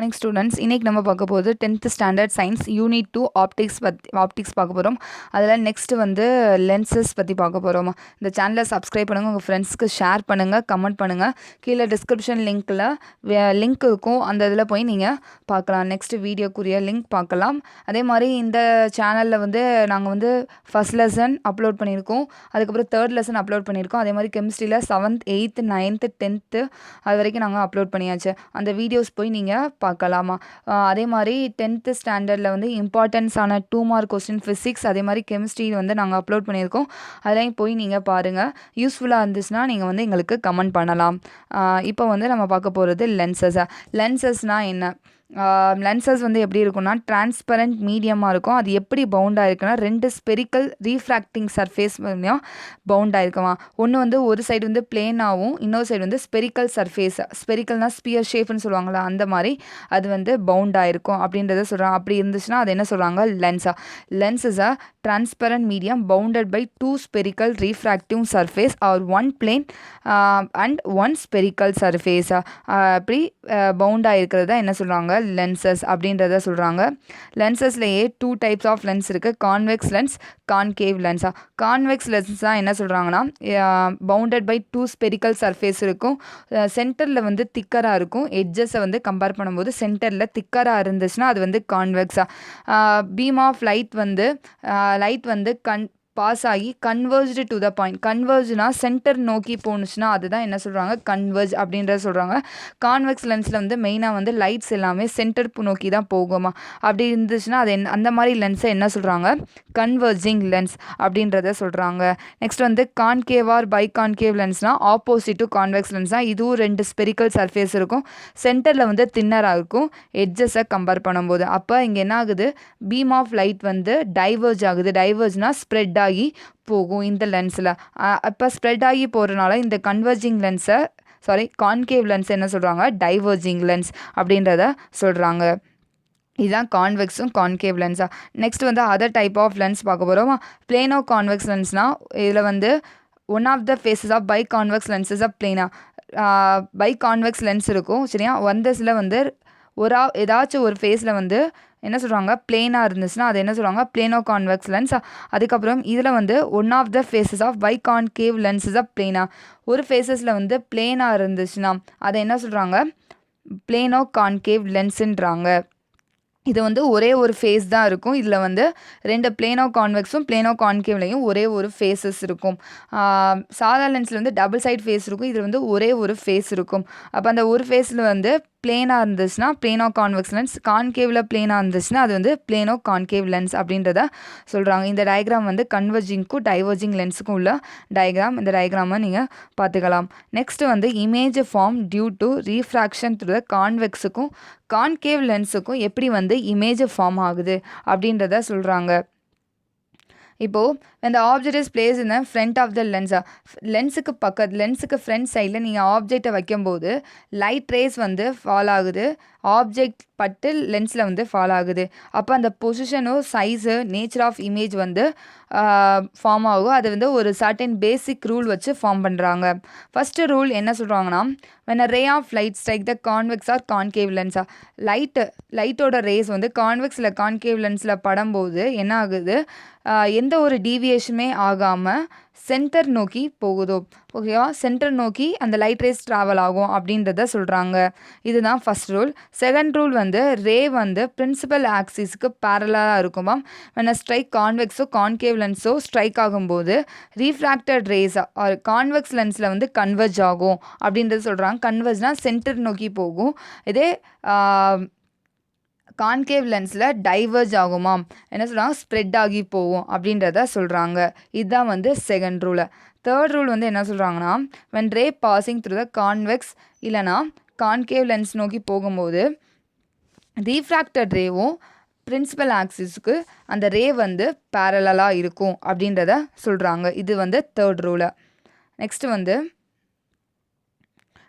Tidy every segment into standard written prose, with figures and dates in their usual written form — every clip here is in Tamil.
மார்னிங் ஸ்டூடெண்ட்ஸ், இன்னைக்கு நம்ம பார்க்க போகிறது 10th standard science unit 2 optics பார்க்க போகிறோம். அதில் நெக்ஸ்ட் வந்து லென்சஸ் பற்றி பார்க்க போகிறோம். இந்த சேனலை சப்ஸ்கிரைப் பண்ணுங்கள், உங்கள் ஃப்ரெண்ட்ஸ்க்கு ஷேர் பண்ணுங்கள், கமெண்ட் பண்ணுங்கள். கீழே டிஸ்கிரிப்ஷன் லிங்க் இருக்கும், அந்த இதில் போய் நீங்கள் பார்க்கலாம். நெக்ஸ்ட் வீடியோக்குரிய லிங்க் பார்க்கலாம். அதே மாதிரி இந்த சேனலில் வந்து நாங்கள் வந்து ஃபஸ்ட் லெசன் அப்லோட் பண்ணியிருக்கோம், அதுக்கப்புறம் தேர்ட் லெசன் அப்லோட் பண்ணியிருக்கோம். அதே மாதிரி கெமிஸ்ட்ரியில் 7th 8th 9th 10th அது வரைக்கும் நாங்கள் அப்லோட் பண்ணியாச்சு. அந்த வீடியோஸ் போய் நீங்கள் பார்க்கலாமா. அதே மாதிரி 10th ஸ்டாண்டர்டில் வந்து இம்பார்ட்டன்ஸான 2 மார்க் கொஸ்டின் ஃபிசிக்ஸ், அதே மாதிரி கெமிஸ்ட்ரி வந்து நாங்கள் அப்லோட் பண்ணியிருக்கோம். அதெல்லாம் போய் நீங்கள் பாருங்கள். யூஸ்ஃபுல்லாக இருந்துச்சுன்னா நீங்கள் வந்து எங்களுக்கு கமெண்ட் பண்ணலாம். இப்போ வந்து நம்ம பார்க்க போகிறது லென்சஸ்னால் என்ன? லென்சஸ் வந்து எப்படி இருக்குன்னா டிரான்ஸ்பரண்ட் மீடியமாக இருக்கும். அது எப்படி பவுண்டாக இருக்குன்னா 2 ஸ்பெரிக்கல் ரீஃப்ராக்டிங் சர்ஃபேஸ் பவுண்டாக இருக்குமா. ஒன்று வந்து ஒரு சைடு வந்து பிளேனாகவும் இன்னொரு சைடு வந்து ஸ்பெரிக்கல் சர்ஃபேஸ், ஸ்பெரிக்கல்னால் ஸ்பியர் ஷேப்னு சொல்லுவாங்களா, அந்த மாதிரி அது வந்து பவுண்டாக இருக்கும் அப்படின்றத சொல்கிறாங்க. அப்படி இருந்துச்சுன்னா அது என்ன சொல்கிறாங்க? Lens is a transparent medium bounded by 2 spherical refractive surface or one plane and one spherical surface. அப்படி பவுண்டாக இருக்கிறத என்ன சொல்கிறாங்க? லென்சஸ் அப்படின்றத சொல்கிறாங்க. லென்சஸ்லேயே 2 டைப்ஸ் ஆஃப் லென்ஸ் இருக்குது, கான்வெக்ஸ் லென்ஸ், கான்கேவ் லென்ஸா. கான்வெக்ஸ் லென்ஸ் தான் என்ன சொல்கிறாங்கன்னா பவுண்டட் பை 2 ஸ்பெரிக்கல் சர்ஃபேஸ் இருக்கும், சென்டரில் வந்து திக்கராக இருக்கும். எட்ஜஸை வந்து கம்பேர் பண்ணும்போது சென்டரில் திக்கராக இருந்துச்சுன்னா அது வந்து கான்வெக்ஸா. பீம் ஆஃப் லைட் வந்து பாஸ் ஆகி கன்வர்ஜ்டு டு த பாயிண்ட். கன்வர்ஜ்னா சென்டர் நோக்கி போணுச்சுன்னா அதுதான் என்ன சொல்கிறாங்க? கன்வர்ஜ் அப்படின்றத சொல்கிறாங்க. கான்வெக்ஸ் லென்ஸில் வந்து மெயினாக வந்து லைட்ஸ் எல்லாமே சென்டர் நோக்கி தான் போகுமா. அப்படி இருந்துச்சுன்னா அது அந்த மாதிரி லென்ஸை என்ன சொல்கிறாங்க? கன்வர்ஜிங் லென்ஸ் அப்படின்றத சொல்கிறாங்க. நெக்ஸ்ட் வந்து கான்கேவ் ஆர் பை கான்கேவ் லென்ஸ்னால் ஆப்போசிட் டு கான்வெக்ஸ் லென்ஸ் தான். இதுவும் 2 ஸ்பெரிக்கல் சர்ஃபேஸ் இருக்கும், சென்டரில் வந்து தின்னராக இருக்கும் எட்ஜஸை கம்பேர் பண்ணும்போது. அப்போ இங்கே என்ன ஆகுது? பீம் ஆஃப் லைட் வந்து டைவர்ஜ் ஆகுது. டைவர்ஜ்னால் ஸ்ப்ரெட் ஆகி போகும் இந்த லென்ஸில். அப்போ ஸ்ப்ரெட் ஆகி போகிறனால இந்த கான்கேவ் லென்ஸ் என்ன சொல்கிறாங்க? டைவர்ஜிங் லென்ஸ் அப்படின்றத சொல்கிறாங்க. இதுதான் கான்வெக்ஸும் கான்கேவ் லென்ஸா. நெக்ஸ்ட் வந்து அதர் டைப் ஆஃப் லென்ஸ் பார்க்க போகிறோமா. பிளேனோ கான்வெக்ஸ் லென்ஸ்னால் இதில் வந்து one of the faces of bi convex lenses of பிளேனா. பை கான்வெக்ஸ் லென்ஸ் இருக்கும் சரியா. ஒன்தஸில் வந்து ஏதாச்சும் ஒரு ஃபேஸில் வந்து என்ன சொல்கிறாங்க? பிளேனாக இருந்துச்சுன்னா அது என்ன சொல்கிறாங்க? Plano convex lens. அதுக்கப்புறம் இதில் வந்து one of the faces of bi concave lenses of பிளேனா. ஒரு ஃபேஸஸில் வந்து பிளேனாக இருந்துச்சுன்னா அதை என்ன சொல்கிறாங்க? பிளேனோ கான்கேவ் லென்ஸுன்றாங்க. இது வந்து ஒரே ஒரு ஃபேஸ் தான் இருக்கும். இதில் வந்து 2 பிளேனோ கான்வெக்ஸும் பிளேனோ கான்கேவ்லையும் ஒரே ஒரு ஃபேஸஸ் இருக்கும். சாதா லென்ஸில் வந்து டபுள் சைட் ஃபேஸ் இருக்கும், இதில் வந்து ஒரே ஒரு ஃபேஸ் இருக்கும். அப்போ அந்த ஒரு ஃபேஸில் வந்து பிளேனாக இருந்துச்சுன்னா பிளேனோ கான்வெக்ஸ் லென்ஸ், கான்கேவில் பிளேனாக இருந்துச்சுன்னா அது வந்து பிளேனோ கான்கேவ் லென்ஸ் அப்படின்றத சொல்கிறாங்க. இந்த டயக்ராம் வந்து கன்வர்ஜிங்க்கும் டைவர்ஜிங் லென்ஸுக்கும் உள்ள டயக்ராம். இந்த டயக்ராமை நீங்கள் பார்த்துக்கலாம். நெக்ஸ்ட் வந்து image form due to refraction through the கான்வெக்ஸுக்கும் கான்கேவ் லென்ஸுக்கும் எப்படி வந்து இமேஜ் ஃபார்ம் ஆகுது அப்படின்றத சொல்கிறாங்க. இப்போது when the object is placed in the front of the lens, லென்ஸுக்கு ஃப்ரண்ட் சைடில் நீங்கள் ஆப்ஜெக்டை வைக்கும்போது லைட் ரேஸ் வந்து ஃபால் ஆகுது, ஆப்ஜெக்ட் பட்டு லென்ஸில் வந்து ஃபால் ஆகுது. அப்போ அந்த பொசிஷனும் சைஸு நேச்சர் ஆஃப் இமேஜ் வந்து ஃபார்ம் ஆகும். அது வந்து ஒரு சர்டன் பேசிக் ரூல் வச்சு ஃபார்ம் பண்ணுறாங்க. ஃபஸ்ட்டு ரூல் என்ன சொல்கிறாங்கன்னா when a ray of light strike the convex or concave lens, லைட்டோட ரேஸ் வந்து கான்வெக்ஸில் கான்கேவ் லென்ஸில் படும்போது என்ன ஆகுது? எந்த ஒரு டீவியேஷனுமே ஆகாமல் சென்டர் நோக்கி போகுதோ, ஓகேவா, சென்டர் நோக்கி அந்த லைட் ரேஸ் ட்ராவல் ஆகும் அப்படின்றத சொல்கிறாங்க. இதுதான் ஃபஸ்ட் ரூல். செகண்ட் ரூல் வந்து ரே வந்து பிரின்சிபல் ஆக்சிஸ்க்கு பேரலாக இருக்குமா. when a strike கான்வெக்ஸோ கான்கேவ் லென்ஸோ ஸ்ட்ரைக் ஆகும்போது ரீஃப்ராக்டட் ரேஸ் கான்வெக்ஸ் லென்ஸில் வந்து கன்வெர்ஜ் ஆகும் அப்படின்றது சொல்கிறாங்க. கன்வெர்ஜ்னால் சென்டர் நோக்கி போகும். இதே கான்கேவ் லென்ஸில் டைவர்ஜ் ஆகுமாம், என்ன சொல்கிறாங்க? ஸ்ப்ரெட் ஆகி போகும் அப்படின்றத சொல்கிறாங்க. இதுதான் வந்து செகண்ட் ரூலு. தேர்ட் ரூல் வந்து என்ன சொல்கிறாங்கன்னா when ray passing through the convex இல்லைனா கான்கேவ் லென்ஸ் நோக்கி போகும்போது ரீஃப்ராக்டட் ரேவும் பிரின்சிபல் ஆக்சிஸ்க்கு அந்த ரே வந்து பேரலாக இருக்கும் அப்படின்றத சொல்கிறாங்க. இது வந்து தேர்ட் ரூலு. நெக்ஸ்ட் வந்து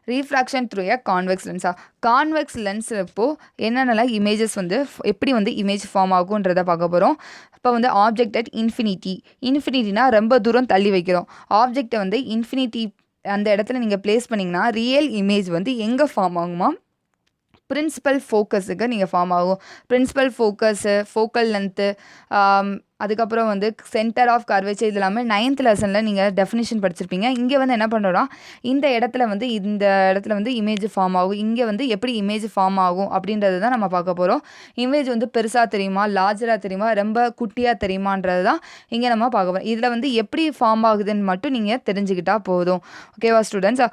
ரீஃப்ராக்ஷன் த்ரூ எ கான்வெக்ஸ் லென்ஸா. கான்வெக்ஸ் லென்ஸ் இப்போது என்னென்னலாம் இமேஜஸ் வந்து எப்படி வந்து இமேஜ் ஃபார்ம் ஆகுன்றதை பார்க்க போகிறோம். இப்போ வந்து ஆப்ஜெக்ட் அட் இன்ஃபினிட்டினா ரொம்ப தூரம் தள்ளி வைக்கிறோம். ஆப்ஜெக்டை வந்து இன்ஃபினிட்டி அந்த இடத்துல நீங்கள் ப்ளேஸ் பண்ணிங்கன்னா ரியல் இமேஜ் வந்து எங்கே ஃபார்ம் ஆகுமா? பிரின்சிபல் ஃபோக்கஸுக்கு நீங்கள் ஃபார்ம் ஆகும். பிரின்சிபல் ஃபோக்கஸு, ஃபோக்கல் லென்த்து, அதுக்கப்புறம் வந்து சென்டர் ஆஃப் கர்வேச்சர், இது எல்லாமே 9th லெசனில் நீங்கள் டெஃபினிஷன் படிச்சிருப்பீங்க. இங்கே வந்து என்ன பண்ணுறோன்னா இந்த இடத்துல வந்து இமேஜ் ஃபார்ம் ஆகும், இங்கே வந்து எப்படி இமேஜ் ஃபார்ம் ஆகும் அப்படின்றது தான் நம்ம பார்க்க போகிறோம். இமேஜ் வந்து பெருசாக தெரியுமா, லார்ஜராக தெரியுமா, ரொம்ப குட்டியாக தெரியுமான்றது தான் இங்கே நம்ம பார்க்க போகிறோம். இதில் வந்து எப்படி ஃபார்ம் ஆகுதுன்னு மட்டும் நீங்கள் தெரிஞ்சுக்கிட்டால் போதும். ஓகேவா ஸ்டூடெண்ட்ஸ்?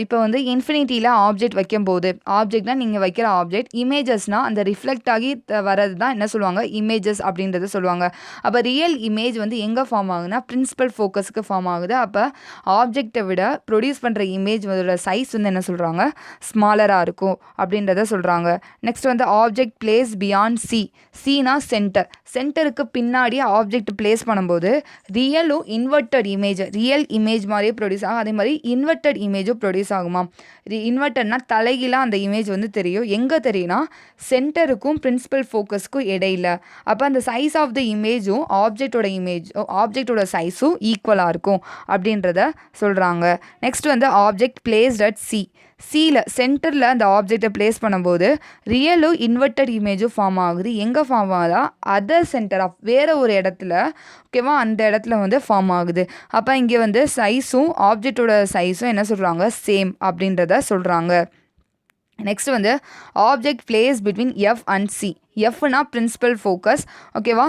இப்போ வந்து இன்ஃபினிட்டியில் ஆப்ஜெக்ட் வைக்கும்போது, ஆப்ஜெக்ட்னால் நீங்கள் வைக்கிற ஆப்ஜெக்ட், இமேஜஸ்னால் அந்த ரிஃப்ளெக்ட் ஆகி வர்றது தான் என்ன சொல்லுவாங்க, இமேஜஸ் அப்படின்றத சொல்லுவாங்க. அப்போ ரியல் இமேஜ் வந்து எங்கே ஃபார்ம் ஆகுதுன்னா பிரின்சிபல் ஃபோக்கஸுக்கு ஃபார்ம் ஆகுது. அப்போ ஆப்ஜெக்டை விட ப்ரொடியூஸ் பண்ணுற இமேஜ் அதோட சைஸ் வந்து என்ன சொல்கிறாங்க, ஸ்மாலராக இருக்கும் அப்படின்றத சொல்கிறாங்க. நெக்ஸ்ட் வந்து ஆப்ஜெக்ட் பிளேஸ் பியாண்ட் சீனா சென்டருக்கு பின்னாடி ஆப்ஜெக்ட் பிளேஸ் பண்ணும்போது ரியலும் இன்வெர்ட்டட் ரியல் இமேஜ் மாதிரியே ப்ரொடியூஸ் ஆகும். அதே மாதிரி இன்வெர்ட்டட் இமேஜும் ப்ரொடியூஸ் ஆகுமா. இன்வெர்ட்டட்னா தலைகீழாக அந்த இமேஜ் வந்து தெரியும். எங்கே தெரியும்னா சென்டருக்கும் பிரின்சிபல் ஃபோக்கஸ்க்கும் இடையில. அப்போ அந்த சைஸ் ஆஃப் த இமேஜும் ஆப்ஜெக்டோட சைஸும் ஈக்குவலாக இருக்கும் அப்படின்றத சொல்கிறாங்க. நெக்ஸ்ட் வந்து ஆப்ஜெக்ட் பிளேஸ்ட் அட் சியில் சென்டரில் அந்த ஆப்ஜெக்டை பிளேஸ் பண்ணும்போது ரியலும் இன்வெர்ட்டட் இமேஜும் ஃபார்ம் ஆகுது. எங்கே ஃபார்ம் ஆகுதா, அதர் சென்டர் ஆஃப் வேறு ஒரு இடத்துல. ஓகேவா, அந்த இடத்துல வந்து ஃபார்ம் ஆகுது. அப்போ இங்கே வந்து சைஸும் ஆப்ஜெக்டோட சைஸும் என்ன சொல்கிறாங்க, சேம் அப்படின்றத சொல்கிறாங்க. நெக்ஸ்ட் வந்து object place between F and C. எஃப்னா பிரின்சிபல் ஃபோக்கஸ், ஓகேவா.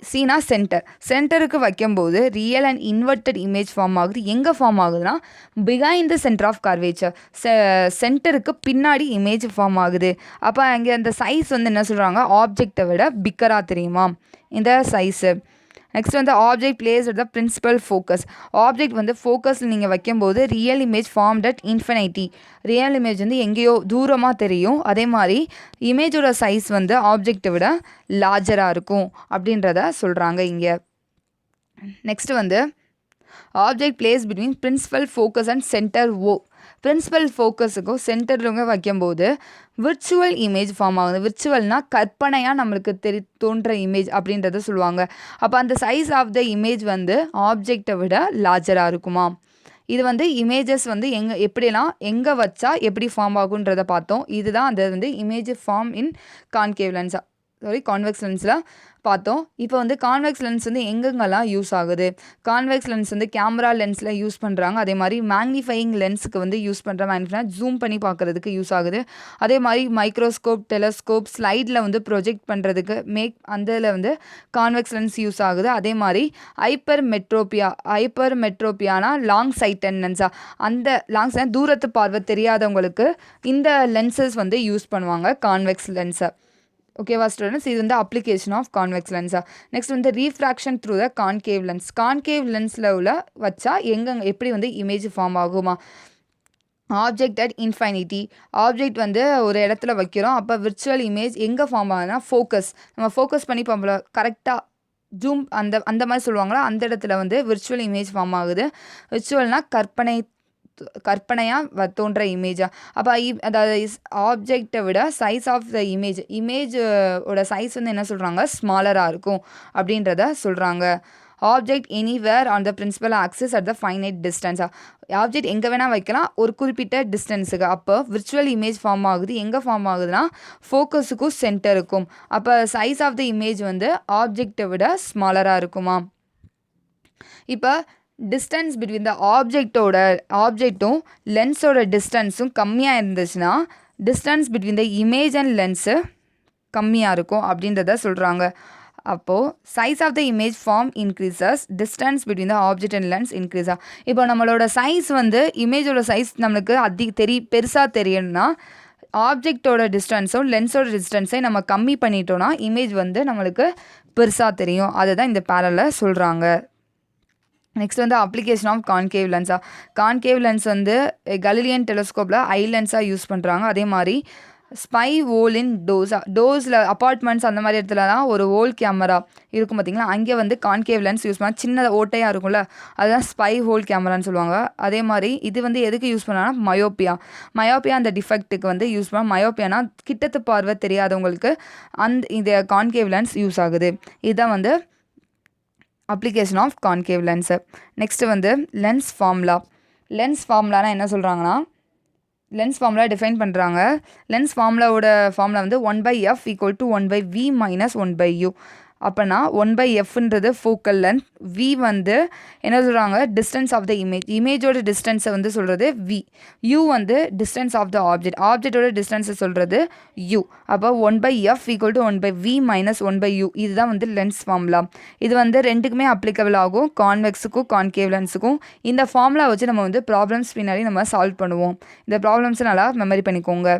சினா சென்டருக்கு வைக்கும்போது real and inverted image form ஆகுது. எங்கே ஃபார்ம் ஆகுதுன்னா behind the centre of curvature, சென்டருக்கு பின்னாடி இமேஜ் ஃபார்ம் ஆகுது. அப்போ அங்கே அந்த சைஸ் வந்து என்ன சொல்கிறாங்க, ஆப்ஜெக்டை விட பிக்கராக தெரியுமா இந்த சைஸு. நெக்ஸ்ட் வந்து object place at the principal focus. Object வந்து ஃபோக்கஸில் நீங்கள் வைக்கும்போது real image formed at infinity. Real image வந்து எங்கேயோ தூரமாக தெரியும். அதே மாதிரி இமேஜோட சைஸ் வந்து ஆப்ஜெக்டை விட லார்ஜராக இருக்கும் அப்படின்றத சொல்கிறாங்க இங்கே. நெக்ஸ்ட் வந்து object place between principal focus and centre principal ஃபோக்கஸுக்கும் சென்டருங்க வைக்கும்போது விர்ச்சுவல் இமேஜ் ஃபார்ம் ஆகுது. விர்ச்சுவல்னால் கற்பனையாக நம்மளுக்கு தோன்ற இமேஜ் அப்படின்றத சொல்லுவாங்க. அப்போ அந்த சைஸ் ஆஃப் த இமேஜ் வந்து ஆப்ஜெக்டை விட லார்ஜராக இருக்குமா. இது வந்து இமேஜஸ் வந்து எப்படிலாம் எங்கே வச்சா எப்படி ஃபார்ம் ஆகுன்றதை பார்த்தோம். இதுதான் அந்த வந்து இமேஜ் ஃபார்ம் இன் கான்வெக்ஸ் லென்ஸில் பார்த்தோம். இப்போ வந்து கான்வெக்ஸ் லென்ஸ் வந்து எங்கெங்கெல்லாம் யூஸ் ஆகுது. கான்வெக்ஸ் லென்ஸ் வந்து கேமரா லென்ஸில் யூஸ் பண்ணுறாங்க. அதே மாதிரி மேக்னிஃபையிங் லென்ஸுக்கு வந்து யூஸ் பண்ணுற ஜூம் பண்ணி பார்க்குறதுக்கு யூஸ் ஆகுது. அதே மாதிரி மைக்ரோஸ்கோப், டெலஸ்கோப், ஸ்லைடில் வந்து ப்ரொஜெக்ட் பண்ணுறதுக்கு அதில் வந்து கான்வெக்ஸ் லென்ஸ் யூஸ் ஆகுது. அதே மாதிரி ஹைப்பர் மெட்ரோபியானா லாங் சைட்டட்னஸா, அந்த லாங் சைட் தூரத்து பார்வை தெரியாதவங்களுக்கு இந்த லென்சஸ் வந்து யூஸ் பண்ணுவாங்க, கான்வெக்ஸ் லென்ஸை. ஓகேவா ஸ்டூடெண்ட்ஸ், இது வந்து அப்ளிகேஷன் ஆஃப் கான்வெக்ஸ் லென்ஸா. நெக்ஸ்ட் வந்து ரீஃப்ராக்ஷன் த்ரூ த கான்கேவ் லென்ஸில் உள்ள வச்சா எப்படி வந்து இமேஜ் ஃபார்ம் ஆகுமா. ஆப்ஜெக்ட் அட் இன்ஃபினிட்டி, ஆப்ஜெக்ட் வந்து ஒரு இடத்துல வைக்கிறோம். அப்போ விர்ச்சுவல் இமேஜ் எங்கே ஃபார்ம் ஆகுதுன்னா நம்ம ஃபோக்கஸ் பண்ணி பார்ப்போம் கரெக்டாக ஜூம் அந்த மாதிரி சொல்லுவாங்களா, அந்த இடத்துல வந்து விர்ச்சுவல் இமேஜ் ஃபார்ம் ஆகுது. விர்ச்சுவல்னால் கற்பனையாக தோன்ற இமேஜா. அப்போ அதாவது ஆப்ஜெக்டை விட சைஸ் ஆஃப் த இமேஜோட சைஸ் வந்து என்ன சொல்கிறாங்க, ஸ்மாலராக இருக்கும் அப்படின்றத சொல்கிறாங்க. Object anywhere on the principal axis at the finite டிஸ்டன்ஸா. ஆப்ஜெக்ட் எங்கே வேணால் வைக்கலாம் ஒரு குறிப்பிட்ட டிஸ்டன்ஸுக்கு. அப்போ விர்ச்சுவல் இமேஜ் ஃபார்ம் ஆகுது. எங்கே ஃபார்ம் ஆகுதுன்னா ஃபோக்கஸுக்கும் சென்டருக்கும். அப்போ சைஸ் ஆஃப் த இமேஜ் வந்து ஆப்ஜெக்டை விட ஸ்மாலராக இருக்குமா. இப்போ டிஸ்டன்ஸ் பிட்வீன் த ஆப்ஜெக்டும் லென்ஸோட டிஸ்டன்ஸும் கம்மியாக இருந்துச்சுன்னா distance between the image and lens கம்மியாக இருக்கும் அப்படின்றத சொல்கிறாங்க. அப்போது size of the image form increases, distance between the object and lens இன்க்ரீஸா. இப்போ நம்மளோட சைஸ் வந்து இமேஜோட சைஸ் நம்மளுக்கு பெருசாக தெரியணும்னா ஆப்ஜெக்டோட டிஸ்டன்ஸும் லென்ஸோட டிஸ்டன்ஸை நம்ம கம்மி பண்ணிட்டோன்னா இமேஜ் வந்து நம்மளுக்கு பெருசாக தெரியும். அதுதான் இந்த பேரலில் சொல்கிறாங்க. நெக்ஸ்ட் வந்து அப்ளிகேஷன் ஆஃப் கான்கேவ் லென்ஸா. கான்கேவ் லென்ஸ் வந்து கலீலியன் டெலஸ்கோப்பில் ஐ லென்ஸாக யூஸ் பண்ணுறாங்க. அதே மாதிரி ஸ்பை ஹோல் இன் டோர்ஸில் அப்பார்ட்மெண்ட்ஸ் அந்த மாதிரி இடத்துலலாம் ஒரு ஹோல் கேமரா இருக்கும் பார்த்திங்களா, அங்கே வந்து கான்கேவ் லென்ஸ் யூஸ் பண்ணால் சின்ன ஓட்டையாக இருக்கும்ல, அதுதான் ஸ்பை ஹோல் கேமரான்னு சொல்லுவாங்க. அதே மாதிரி இது வந்து எதுக்கு யூஸ் பண்ணாங்கன்னா மயோப்பியா அந்த டிஃபெக்ட்டுக்கு வந்து யூஸ் பண்ணால், மயோப்பியானா கிட்டத்து பார்வை தெரியாதவங்களுக்கு இந்த கான்கேவ் லென்ஸ் யூஸ் ஆகுது. இதுதான் வந்து application of concave lens. Next வந்து லென்ஸ் ஃபார்முலானா என்ன சொல்கிறாங்கன்னா லென்ஸ் ஃபார்முலா டிஃபைன் பண்ணுறாங்க. லென்ஸ் ஃபார்முலாவோட ஃபார்முலா வந்து 1/f equal to 1/v minus 1/u. அப்போனா 1/fன்றது ஃபோக்கல் லென்த், v வந்து என்ன சொல்கிறாங்க டிஸ்டன்ஸ் ஆஃப் த இமேஜோட டிஸ்டன்ஸை வந்து சொல்கிறது v, u வந்து டிஸ்டன்ஸ் ஆஃப் த ஆப்ஜெக்டோட டிஸ்டன்ஸை சொல்கிறது u. அப்போ 1/f equal to 1/v minus 1/u இதுதான் வந்து லென்ஸ் ஃபார்முலா. இது வந்து ரெண்டுக்குமே அப்ளிகபிள் ஆகும், கான்வெக்ஸுக்கும் கான்கேவ் லென்ஸுக்கும். இந்த ஃபார்முலா வச்சு நம்ம வந்து ப்ராப்ளம்ஸ் பின்னாடி நம்ம சால்வ் பண்ணுவோம். இந்த ப்ராப்ளம்ஸை நல்லா மெமரி பண்ணிக்கோங்க.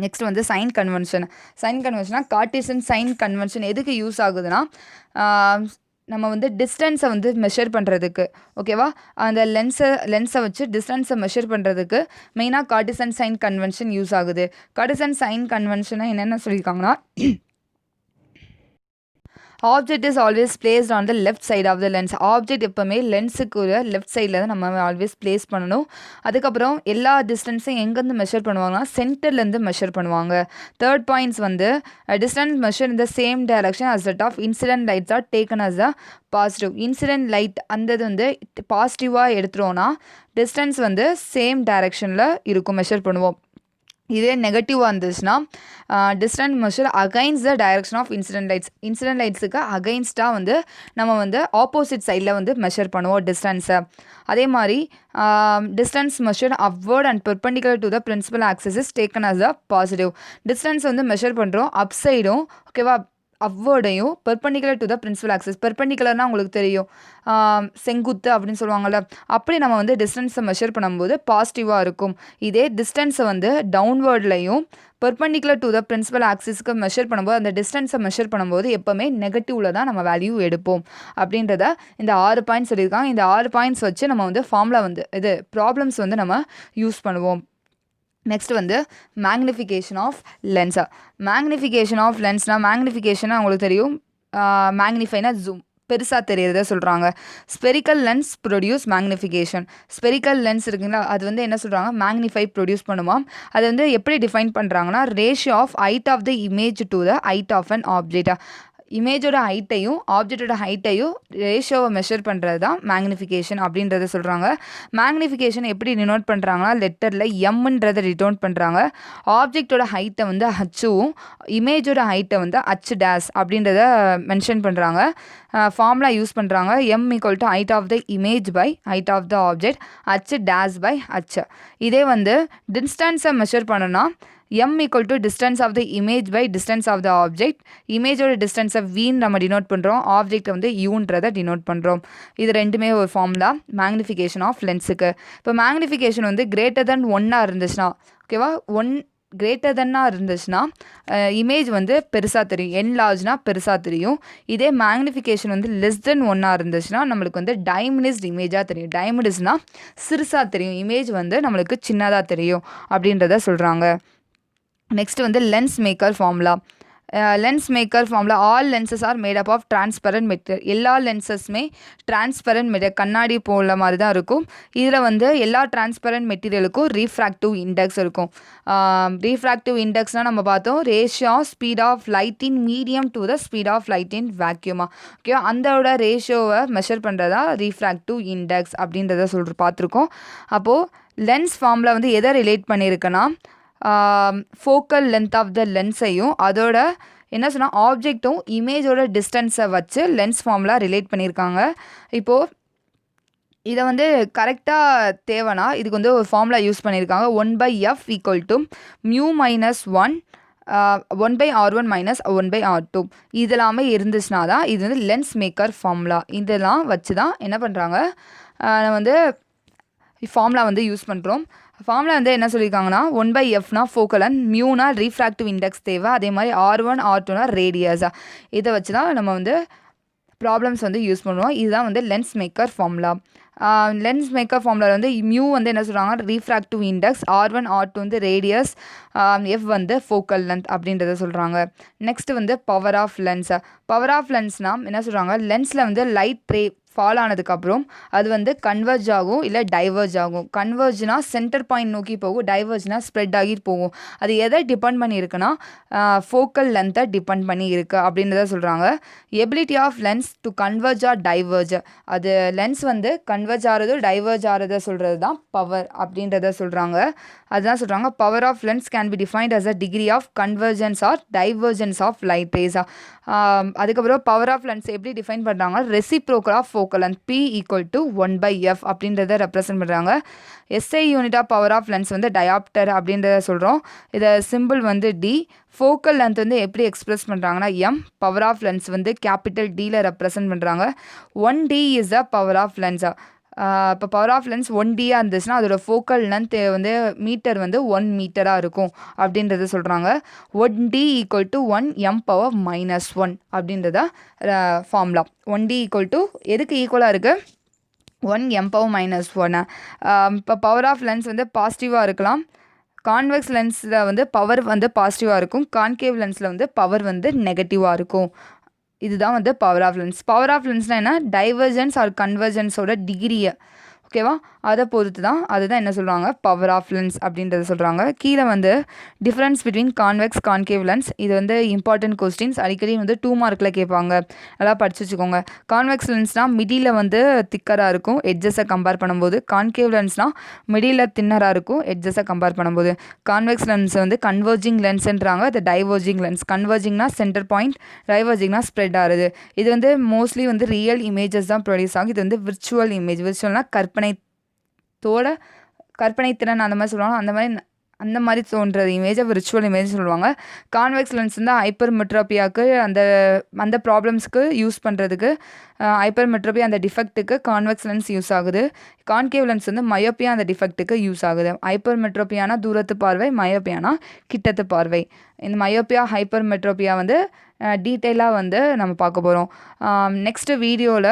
நெக்ஸ்ட் வந்து சைன் கன்வென்ஷன். சைன் கன்வென்ஷனாக கார்ட்டீசியன் சைன் கன்வென்ஷன் எதுக்கு யூஸ் ஆகுதுன்னா நம்ம வந்து டிஸ்டன்ஸை வந்து மெஷர் பண்ணுறதுக்கு, ஓகேவா, அந்த லென்ஸை வச்சு டிஸ்டன்ஸை மெஷர் பண்ணுறதுக்கு மெயினாக கார்ட்டீசியன் சைன் கன்வென்ஷன் யூஸ் ஆகுது. கார்ட்டீசியன் சைன் கன்வென்ஷனை என்னென்ன சொல்லியிருக்காங்கன்னா object is always placed on the left side of the lens. Object எப்போவுமே லென்ஸுக்கு லெஃப்ட் சைடில் தான் நம்ம ஆல்வேஸ் பிளேஸ் பண்ணணும். அதுக்கப்புறம் எல்லா டிஸ்டன்ஸையும் எங்கேருந்து மெஷர் பண்ணுவாங்கன்னா சென்டர்லேருந்து மெஷர் பண்ணுவாங்க. தேர்ட் பாயிண்ட்ஸ் வந்து distance measure in the same direction as that of incident lights are taken as the positive. Incident light அந்த இது வந்து பாசிட்டிவாக எடுத்துட்டோன்னா டிஸ்டன்ஸ் வந்து சேம் டைரக்ஷனில் இருக்கும், மெஷர் பண்ணுவோம். இதே நெகட்டிவாக இருந்துச்சுன்னா distance measure against the direction of incident lights. Incident லைட்ஸுக்கு அகைன்ஸ்டாக வந்து நம்ம வந்து ஆப்போசிட் சைடில் வந்து மெஷர் பண்ணுவோம் டிஸ்டன்ஸை. அதே மாதிரி distance measure upward and perpendicular to the principal axis is taken as a positive. Distance வந்து மெஷர் பண்ணுறோம் அப் சைடும், ஓகேவா, அப்வர்டையும் perpendicular to the principal axis. பெர்பெண்டிகுலர்னால் உங்களுக்கு தெரியும் செங்குத்து அப்படின்னு சொல்லுவாங்கள்ல, அப்படி நம்ம வந்து டிஸ்டன்ஸை மெஷர் பண்ணும்போது பாசிட்டிவாக இருக்கும். இதே டிஸ்டன்ஸை வந்து டவுன்வேர்ட்லையும் பெர்பெண்டிகுலர் டு த பிரின்சிபல் ஆக்சிஸ்க்கு மெஷர் பண்ணும்போது அந்த டிஸ்டன்ஸை மெஷர் பண்ணும்போது எப்போவுமே நெகட்டிவில் தான் நம்ம வேல்யூ எடுப்போம். அப்படின்றத இந்த 6 பாயிண்ட்ஸ் சொல்லியிருக்காங்க. இந்த 6 பாயிண்ட்ஸ் வச்சு நம்ம வந்து ஃபார்முலா வந்து இது ப்ராப்ளம்ஸ் வந்து நம்ம யூஸ் பண்ணுவோம். நெக்ஸ்ட் வந்து மேக்னிஃபிகேஷன் ஆஃப் லென்ஸா. மேக்னிஃபிகேஷன் ஆஃப் லென்ஸ்னால் மேக்னிஃபிகேஷனாக உங்களுக்கு தெரியும், மேக்னிஃபைனா ஜூம், பெருசாக தெரியறத சொல்கிறாங்க. Spherical lens produce magnification. Spherical lens இருக்குங்களா, அது வந்து என்ன சொல்கிறாங்க மேக்னிஃபை ப்ரொடியூஸ் பண்ணுமா. அது வந்து எப்படி டிஃபைன் பண்ணுறாங்கன்னா ratio of height of the image to the height of an object. இமேஜோட ஹைட்டையும் ஆப்ஜெக்டோட ஹைட்டையும் ரேஷியோவை மெஷர் பண்ணுறது தான் மேக்னிஃபிகேஷன் அப்படின்றத சொல்கிறாங்க. மேக்னிஃபிகேஷன் எப்படி டினோட் பண்ணுறாங்கன்னா லெட்டரில் எம்ன்றதை டினோட் பண்ணுறாங்க. ஆப்ஜெக்டோட ஹைட்டை வந்து ஹச்சுவும் இமேஜோட ஹைட்டை வந்து ஹச் டேஸ் அப்படின்றத மென்ஷன் பண்ணுறாங்க. ஃபார்முலா யூஸ் பண்ணுறாங்க. M equal to height of the image by height of the object H dash by H. இதே வந்து டிஸ்டன்ஸை மெஷர் பண்ணணும்னா m equal to distance of the image by distance of the object. இமேஜோட டிஸ்டன்ஸை வீன்னு நம்ம டினோட் பண்ணுறோம், ஆப்ஜெக்டை வந்து யூன்றதை டினோட் பண்ணுறோம். இது ரெண்டுமே ஒரு ஃபார்முலா மேக்னிஃபிகேஷன் ஆஃப் லென்ஸுக்கு. இப்போ மேக்னிஃபிகேஷன் வந்து கிரேட்டர் தென் 1 இருந்துச்சுன்னா, ஓகேவா, 1 கிரேட்டர் தென்னாக இருந்துச்சுன்னா இமேஜ் வந்து பெருசாக தெரியும், என்லார்ஜ்னா பெருசாக தெரியும். இதே மேக்னிஃபிகேஷன் வந்து லெஸ் தென் 1 இருந்துச்சுன்னா நம்மளுக்கு வந்து டைமினிஸ்ட் இமேஜாக தெரியும். டைமினிஸ்ட்னா சிறுசாக தெரியும், இமேஜ் வந்து நம்மளுக்கு சின்னதாக தெரியும் அப்படின்றத சொல்கிறாங்க. நெக்ஸ்ட் வந்து lens maker formula. Lens maker formula all lenses are made up of transparent material. எல்லா லென்சஸுமே டிரான்ஸ்பரண்ட் மெட்டீரியல், கண்ணாடி போல மாதிரி தான் இருக்கும். இதில் வந்து எல்லா டிரான்ஸ்பரண்ட் மெட்டீரியலுக்கும் ரீஃப்ராக்டிவ் இண்டெக்ஸ் இருக்கும். ரீஃப்ராக்டிவ் இண்டெக்ஸ்னால் நம்ம பார்த்தோம் ratio speed of light in medium to the speed of light in வேக்யூமா, ஓகே, அந்தோட ரேஷியோவை மெஷர் பண்ணுறதா ரீஃப்ராக்டிவ் இண்டெக்ஸ் அப்படின்றத பார்த்துருக்கோம். அப்போது லென்ஸ் ஃபார்முலா வந்து எதை ரிலேட் பண்ணியிருக்குன்னா ஃபோக்கல் லென்த் ஆஃப் த லென்ஸையும் அதோட என்ன சொன்னால் ஆப்ஜெக்டும் இமேஜோட டிஸ்டன்ஸை வச்சு லென்ஸ் ஃபார்முலா ரிலேட் பண்ணியிருக்காங்க. இப்போது இதை வந்து கரெக்டாக தேவைன்னா இதுக்கு வந்து ஒரு ஃபார்முலா யூஸ் பண்ணியிருக்காங்க. 1/f equal to mu minus 1/r1 minus 1/r2. இதெல்லாமே இருந்துச்சுன்னா தான் இது வந்து லென்ஸ் மேக்கர் ஃபார்முலா. இதெல்லாம் வச்சு தான் என்ன பண்ணுறாங்க வந்து ஃபார்முலா வந்து யூஸ் பண்ணுறோம். ஃபார்முலா வந்து என்ன சொல்லியிருக்காங்கன்னா 1/fனா ஃபோக்கல் அண்ட் மியூனா ரீஃப்ராக்டிவ் இண்டெக்ஸ் தேவை, அதே மாதிரி R1 R2னா ரேடியஸா. இதை வச்சு தான் நம்ம வந்து ப்ராப்ளம்ஸ் வந்து யூஸ் பண்ணுவோம். இதுதான் வந்து lens maker formula. Lens maker formula வந்து மியூ வந்து என்ன சொல்கிறாங்க ரீஃப்ராக்டிவ் இண்டெக்ஸ், R1 R2 வந்து ரேடியஸ், எஃப் வந்து ஃபோக்கல் லென்த் அப்படின்றத சொல்கிறாங்க. நெக்ஸ்ட் வந்து power of lens. Power of லென்ஸ்னால் என்ன சொல்கிறாங்க லென்ஸில் வந்து லைட் ரே ஃபால் ஆனதுக்கப்புறம் அது வந்து கன்வர்ஜ் ஆகும் இல்லை டைவர்ஜ் ஆகும். கன்வர்ஜ்னா சென்டர் பாயிண்ட் நோக்கி போகும், டைவர்ஜ்னா ஸ்ப்ரெட் ஆகி போகும். அது எதை டிபெண்ட் பண்ணி இருக்குன்னா ஃபோக்கல் லென்த்தை டிபெண்ட் பண்ணி இருக்குது அப்படின்றத சொல்கிறாங்க. Ability of lens to converge or diverge, அது லென்ஸ் வந்து கன்வர்ஜ் ஆகிறது டைவர்ஜ் ஆகிறத சொல்கிறது தான் பவர் அப்படின்றத சொல்கிறாங்க. அதுதான் சொல்கிறாங்க power of lens can be defined as a degree of convergence or divergence of light ரேஸா. அதுக்கப்புறம் பவர் ஆஃப் லென்ஸ் எப்படி டிஃபைன் பண்ணுறாங்க, reciprocal of focal length P = 1/f அப்படின்றத ரெப்ரசென்ட் பண்ணுறாங்க. SI unit of power of lens வந்து டயாப்டர் அப்படின்றத சொல்கிறோம். இதை சிம்பிள் வந்து D. ஃபோக்கல் லென்த் வந்து எப்படி எக்ஸ்பிரஸ் பண்ணுறாங்கன்னா M. பவர் ஆஃப் லென்ஸ் வந்து கேபிட்டல் Dயில் ரெப்ரசென்ட் பண்ணுறாங்க. 1D is a power of லென்ஸா. இப்போ பவர் ஆஃப் லென்ஸ் 1Dயாக இருந்துச்சுன்னா அதோட ஃபோக்கல் லென்த் வந்து மீட்டர் வந்து 1 மீட்டராக இருக்கும் அப்படின்றத சொல்கிறாங்க. 1D = 1 m⁻⁻1 அப்படின்றத ஃபார்முலா. 1D எதுக்கு ஈக்குவலாக இருக்குது, 1 m⁻⁻1. இப்போ பவர் ஆஃப் லென்ஸ் வந்து பாசிட்டிவாக இருக்கலாம். கான்வெக்ஸ் லென்ஸில் வந்து பவர் வந்து பாசிட்டிவாக இருக்கும், கான்கேவ் லென்ஸில் வந்து பவர் வந்து நெகட்டிவாக இருக்கும். இதுதான் வந்து power of lens. Power of லென்ஸ்னால் என்ன, டைவர்ஜன்ஸ் ஆர் கன்வர்ஜன்ஸோட டிகிரியை, ஓகேவா, அதை பொறுத்து தான் அதுதான் என்ன சொல்கிறாங்க பவர் ஆஃப் லென்ஸ் அப்படின்றத சொல்கிறாங்க. கீழே வந்து difference between convex concave lens, இது வந்து இம்பார்ட்டன்ட் கொஸ்டின்ஸ், அடிக்கடி வந்து 2 மார்க்கில் கேட்பாங்க, நல்லா படிச்சு வச்சுக்கோங்க. கான்வெக்ஸ் லென்ஸ்னால் மிடியில் வந்து திக்கராக இருக்கும் எட்ஜஸை கம்பேர் பண்ணும்போது, கான்கேவ் லென்ஸ்னால் மிடியில் தின்னராக இருக்கும் எட்ஜஸை கம்பேர் பண்ணும்போது. கான்வெக்ஸ் லென்ஸ் வந்து கன்வர்ஜிங் லென்ஸ்ன்றாங்க, அது டைவர்ஜிங் லென்ஸ். கன்வர்ஜிங்னா சென்டர் பாயிண்ட், டைவர்ஜிங்னா ஸ்ப்ரெட் ஆகுது. இது வந்து மோஸ்ட்லி வந்து ரியல் இமேஜஸ் தான் ப்ரொடியூஸ் ஆகும். இது வந்து விர்ச்சுவல் இமேஜ். விர்ச்சுவல்னால் கற்பனைத்திறன் அந்த மாதிரி சொல்லுவாங்க, அந்த மாதிரி தோன்றது இமேஜை விர்ச்சுவல் இமேஜ் சொல்லுவாங்க. கான்வெக்ஸ் லென்ஸ் வந்து ஹைப்பர் மெட்ரோபியாவுக்கு அந்த ப்ராப்ளம்ஸ்க்கு யூஸ் பண்ணுறதுக்கு, ஹைப்பர் மெட்ரோபி அந்த டிஃபெக்ட்டுக்கு கான்வெக்ஸ் லென்ஸ் யூஸ் ஆகுது. கான்கேவ் லென்ஸ் வந்து மயோப்பியா அந்த டிஃபெக்ட்டுக்கு யூஸ் ஆகுது. ஹைப்பர் மெட்ரோபியானா தூரத்து பார்வை, மயோப்பியானா கிட்டத்து பார்வை. இந்த மயோப்பியா ஹைப்பர் மெட்ரோபியா வந்து டீட்டெயிலாக வந்து நம்ம பார்க்க போகிறோம். நெக்ஸ்ட்டு வீடியோவில்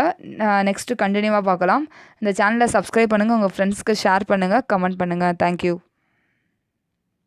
நெக்ஸ்ட்டு கண்டினியூவாக பார்க்கலாம். இந்த சேனலை சப்ஸ்கிரைப் பண்ணுங்கள், உங்கள் ஃப்ரெண்ட்ஸ்க்கு ஷேர் பண்ணுங்கள், கமெண்ட் பண்ணுங்கள். தேங்க்யூ.